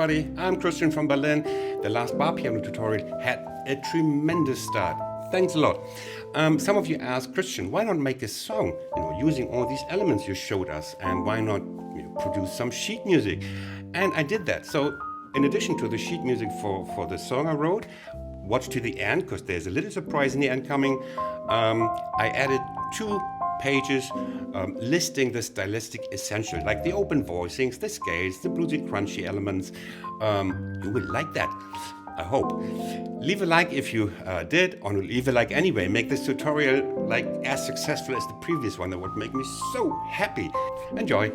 Everybody, I'm Christian from Berlin. The last bar piano tutorial had a tremendous start. Thanks a lot. Some of you asked, Christian, why not make a song, using all these elements you showed us, and why not produce some sheet music? And I did that. So in addition to the sheet music for the song I wrote, watch to the end because there's a little surprise in the end coming. I added 2 pages listing the stylistic essentials, like the open voicings, the scales, the bluesy crunchy elements. You will like that, I hope. Leave a like if you did, or leave a like anyway. Make this tutorial like as successful as the previous one. That would make me so happy. Enjoy.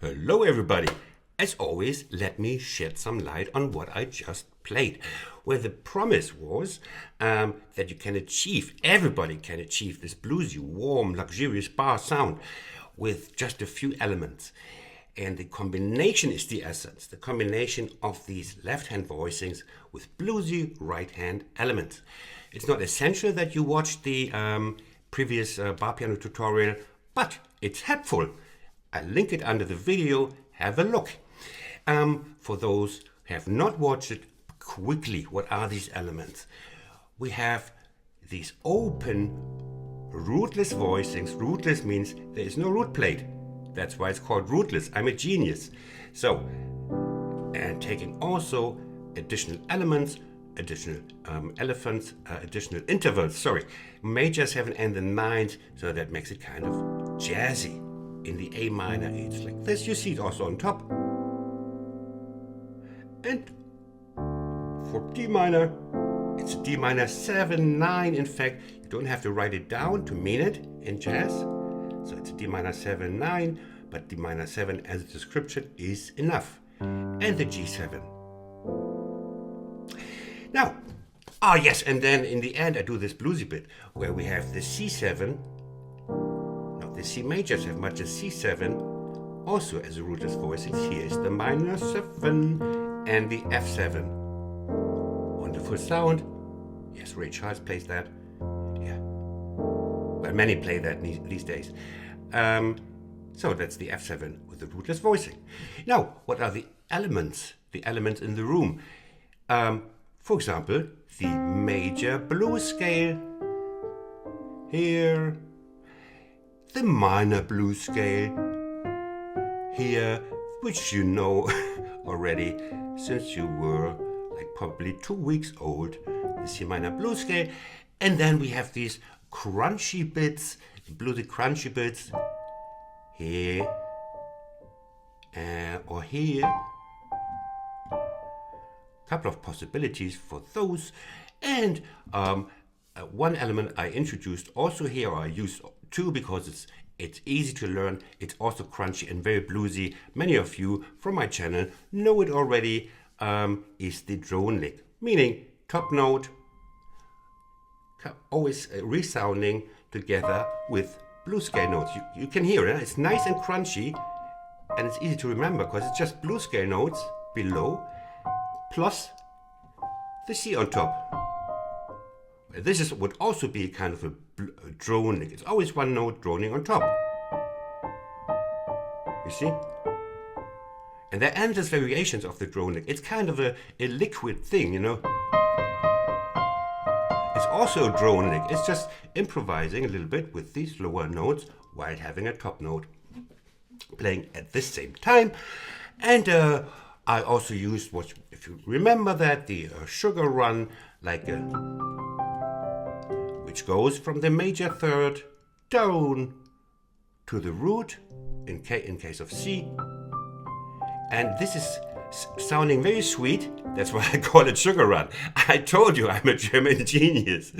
Hello everybody! As always, let me shed some light on what I just played, where the promise was that you can achieve, everybody can achieve this bluesy, warm, luxurious bar sound with just a few elements. And the combination is the essence, the combination of these left-hand voicings with bluesy right-hand elements. It's not essential that you watch the previous bar piano tutorial, but it's helpful. I link it under the video, have a look. For those who have not watched it, quickly, what are these elements? We have these open, rootless voicings. Rootless means there is no root plate. That's why it's called rootless. I'm a genius. So, and taking also additional elements, additional additional intervals, sorry. Major 7 and the 9th, so that makes it kind of jazzy. In the A minor, it's like this. You see it also on top. And for D minor, it's a D minor 7, 9. In fact, you don't have to write it down to mean it in jazz. So it's a D minor 7, 9, but D minor 7 as a description is enough. And the G7. Now, yes, and then in the end I do this bluesy bit where we have the C7. The C major 7, but the C7 also as a rootless voicings. Here is the minor 7 and the F7. Wonderful sound. Yes, Ray Charles plays that. Yeah. Well, many play that these days. So that's the F7 with the rootless voicing. Now, what are the elements? The elements in the room. For example, the major blues scale here, the minor blues scale here, which you know already since you were like probably 2 weeks old, the C minor blues scale. And then we have these crunchy bits, bluesy crunchy bits here or here. Couple of possibilities for those. And one element I introduced also here, or I used two because it's easy to learn. It's also crunchy and very bluesy. Many of you from my channel know it already. Is the drone lick, meaning top note, always resounding together with blues scale notes. You can hear it. It's nice and crunchy, and it's easy to remember because it's just blues scale notes below plus the C on top. This would also be kind of a drone lick. It's always one note droning on top. You see? And there are endless variations of the drone lick. It's kind of a liquid thing, you know. It's also a drone lick. It's just improvising a little bit with these lower notes while having a top note playing at the same time. And I also used, what, if you remember that, the sugar run, like which goes from the major third down to the root in case of C. And this is sounding very sweet. That's why I call it sugar run. I told you I'm a German genius.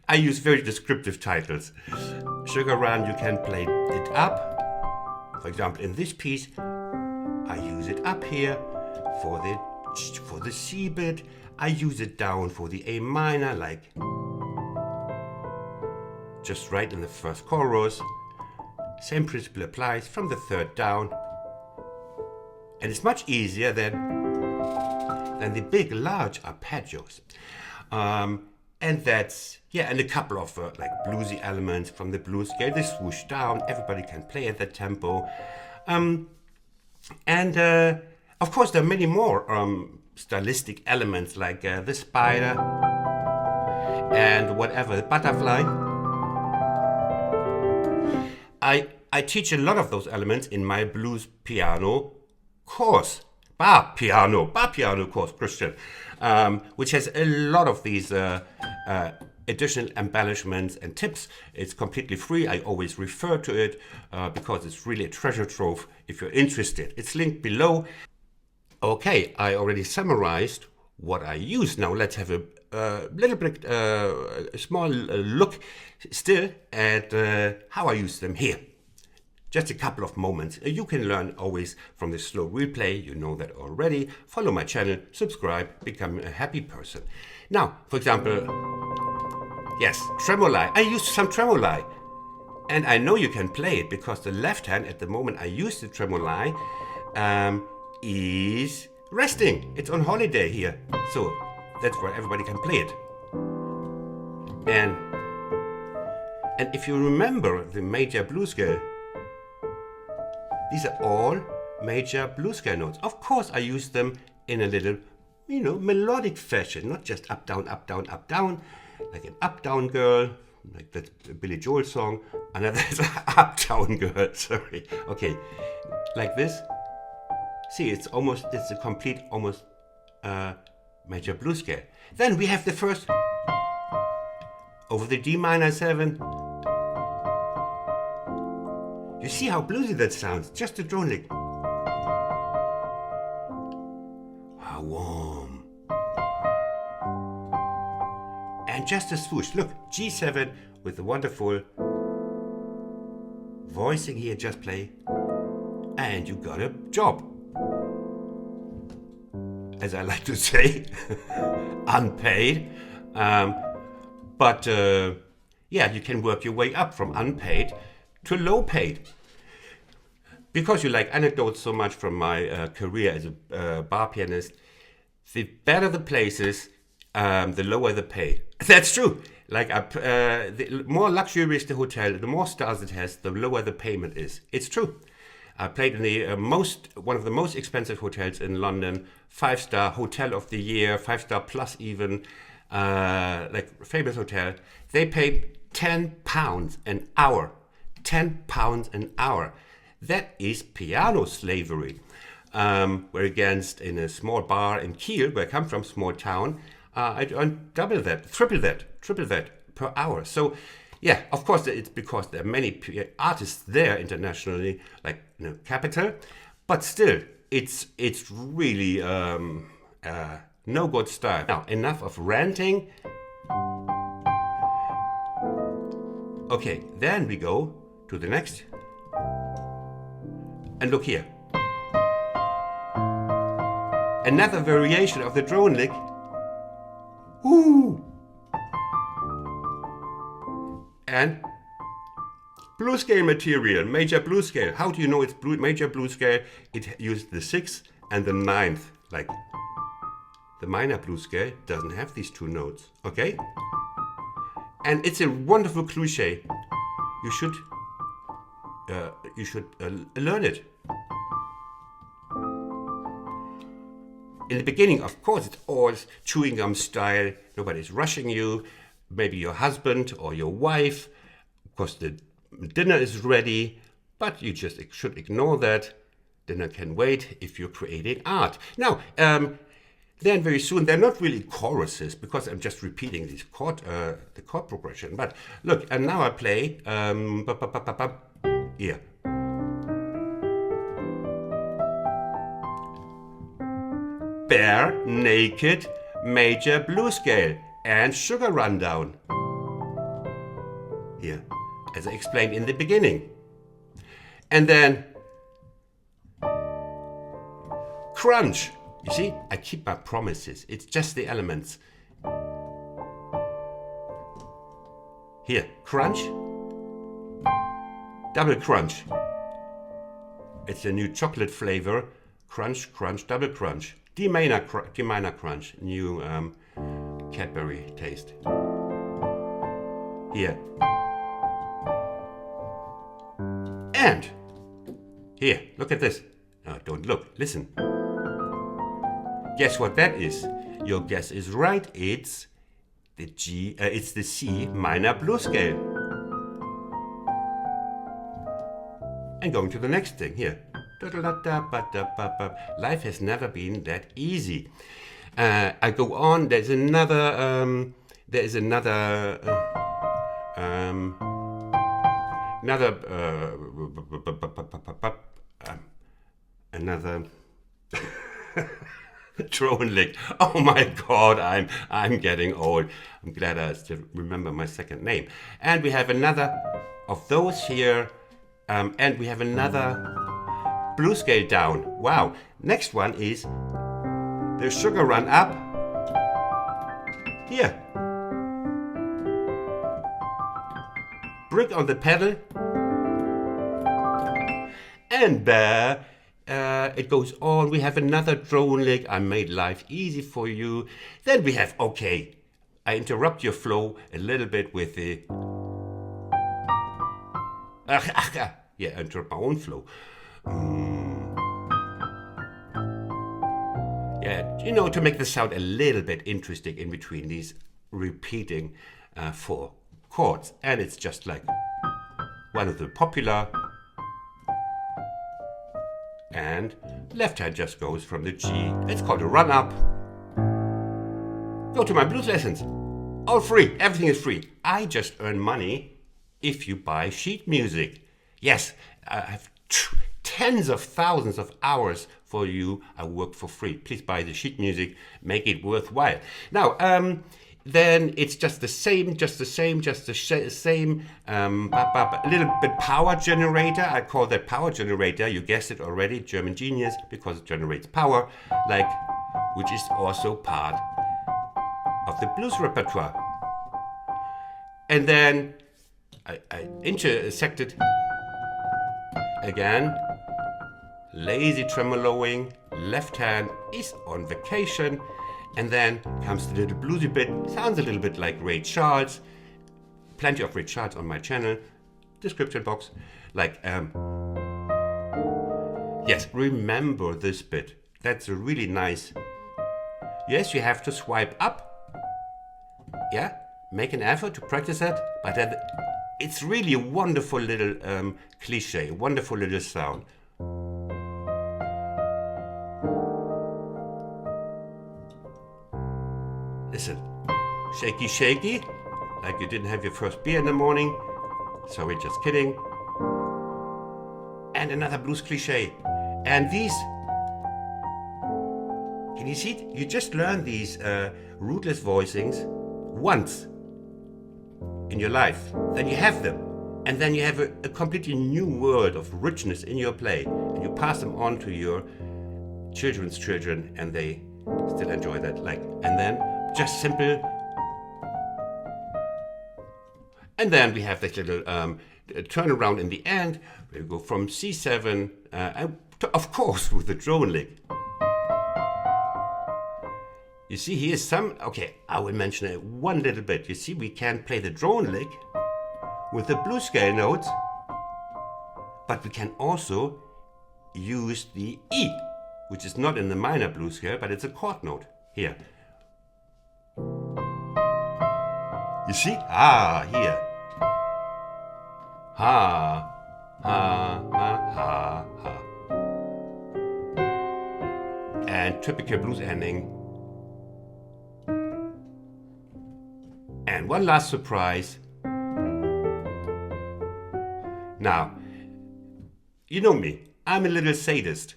I use very descriptive titles. Sugar run, you can play it up. For example, in this piece, I use it up here for the C bit. I use it down for the A minor, like just right in the first chorus. Same principle applies from the third down. And it's much easier than the big, large arpeggios. And that's, yeah, and a couple of like bluesy elements from the blues scale. They swoosh down, everybody can play at that tempo. And of course, there are many more stylistic elements like the spider and whatever, the butterfly. I teach a lot of those elements in my blues piano course, bar piano course, Christian, which has a lot of these additional embellishments and tips. It's completely free. I always refer to it because it's really a treasure trove if you're interested. It's linked below. Okay, I already summarized what I use. Now let's have a little bit, a small look still at how I use them here. Just a couple of moments. You can learn always from the slow replay. You know that already. Follow my channel, subscribe, become a happy person. Now, for example, yes, tremoli. I used some tremoli. And I know you can play it because the left hand at the moment I use the tremoli is resting. It's on holiday here. So that's where everybody can play it. And if you remember the major blues scale, these are all major blues scale notes. Of course, I use them in a little, melodic fashion, not just up, down, up, down, up, down, like an up, down girl, like that Billy Joel song. Another up, down girl, sorry. Okay, like this. See, it's a complete, almost major blues scale. Then we have the first over the D minor 7. You see how bluesy that sounds? Just a drone lick. How warm. And just a swoosh. Look, G7 with the wonderful voicing here. Just play. And you got a job. As I like to say, unpaid. But you can work your way up from unpaid to low paid. Because you like anecdotes so much from my career as a bar pianist, the better the places, the lower the pay. That's true. Like the more luxurious the hotel, the more stars it has, the lower the payment is. It's true. I played in the one of the most expensive hotels in London, 5-star hotel of the year, 5-star plus even, like famous hotel. They pay £10 an hour. £10 an hour. That is piano slavery. Where against in a small bar in Kiel, where I come from, small town, I earn double that, triple that per hour. So, yeah, of course, it's because there are many artists there internationally, like Capital, but still, it's really no good style. Now, enough of ranting. Okay, then we go to the next, and look here. Another variation of the drone lick. Woo! And blue scale material, major blue scale. How do you know it's major blue scale? It used the 6th and the 9th. Like the minor blue scale doesn't have these two notes. Okay? And it's a wonderful cliche. You should learn it. In the beginning, of course, it's always chewing gum style. Nobody's rushing you. Maybe your husband or your wife. Of course, the dinner is ready, but you just should ignore that. Dinner can wait if you're creating art. Now, then very soon, they're not really choruses because I'm just repeating these the chord progression. But look, and now I play here. Bare, naked, major blue scale and sugar rundown. Here, as I explained in the beginning. And then crunch. You see, I keep my promises. It's just the elements. Here, crunch, double crunch. It's a new chocolate flavor. Crunch, crunch, double crunch. D minor crunch, new Cadbury taste. Here. And here, look at this. No, don't look, listen. Guess what that is? Your guess is right. It's the it's the C minor blue scale. And going to the next thing here. Life has never been that easy. I go on. There's another. Another drone lick. Oh my God, I'm getting old. I'm glad I still remember my second name. And we have another of those here. And we have another blue scale down. Wow. Next one is the sugar run up. Here. Brick on the pedal. And it goes on. We have another drone lick. I made life easy for you. Then we have, okay, I interrupt your flow a little bit with the... Yeah, I interrupt my own flow. Yeah, you know, to make the sound a little bit interesting in between these repeating 4 chords. And it's just like one of the popular. And left hand just goes from the G. It's called a run up. Go to my blues lessons. All free. Everything is free. I just earn money if you buy sheet music. Yes, I have tens of thousands of hours for you. I work for free. Please buy the sheet music. Make it worthwhile. Now, then it's just the same, a little bit power generator. I call that power generator. You guessed it already, German genius, because it generates power, like, which is also part of the blues repertoire. And then I intersected again, lazy tremoloing, left hand is on vacation. And then comes the little bluesy bit, sounds a little bit like Ray Charles. plenty of recharts on my channel, description box. Like, yes, remember this bit. That's a really nice. Yes, you have to swipe up. Yeah, make an effort to practice that. But then it's really a wonderful little cliche, a wonderful little sound. Listen, shaky, shaky, like you didn't have your first beer in the morning. Sorry, just kidding. And another blues cliche. And these, can you see it? You just learn these rootless voicings once in your life. Then you have them. And then you have a completely new world of richness in your play. And you pass them on to your children's children, and they still enjoy that. Like, and then just simple. And then we have this little turnaround in the end. We go from C7, and of course with the drone lick. You see here's some, okay, I will mention it one little bit. You see we can play the drone lick with the blues scale notes, but we can also use the E, which is not in the minor blues scale, but it's a chord note here. You see? Ah, here. Ha, ha, ha, ha, ha. And typical blues ending. And one last surprise. Now, you know me, I'm a little sadist.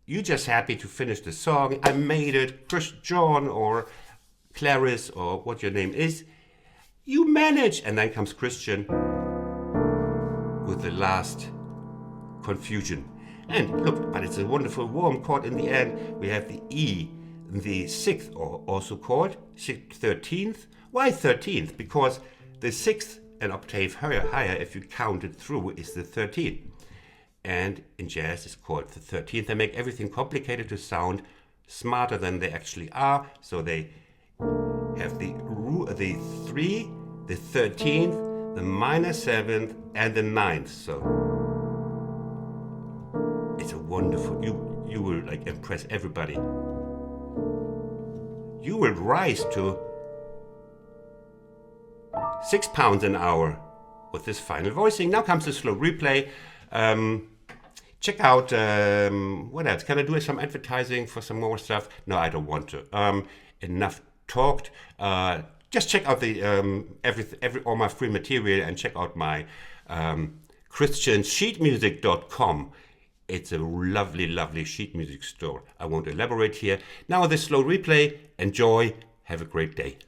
You're just happy to finish the song. I made it, John or Clarice or what your name is. You manage, and then comes Christian with the last confusion. And look, but it's a wonderful warm chord in the end. We have the E, the 6th or also chord, 13th. Why 13th? Because the 6th, an octave higher if you count it through, is the 13th. And in jazz it's called the 13th. They make everything complicated to sound smarter than they actually are. So they have the 3, the 13th, the minor 7th, and the 9th. So it's a wonderful, you will like impress everybody. You will rise to 6 pounds an hour with this final voicing. Now comes the slow replay. Check out, what else? Can I do some advertising for some more stuff? No, I don't want to. Enough talked. Just check out the all my free material, and check out my christiansheetmusic.com. It's a lovely, lovely sheet music store. I won't elaborate here. Now the slow replay. Enjoy. Have a great day.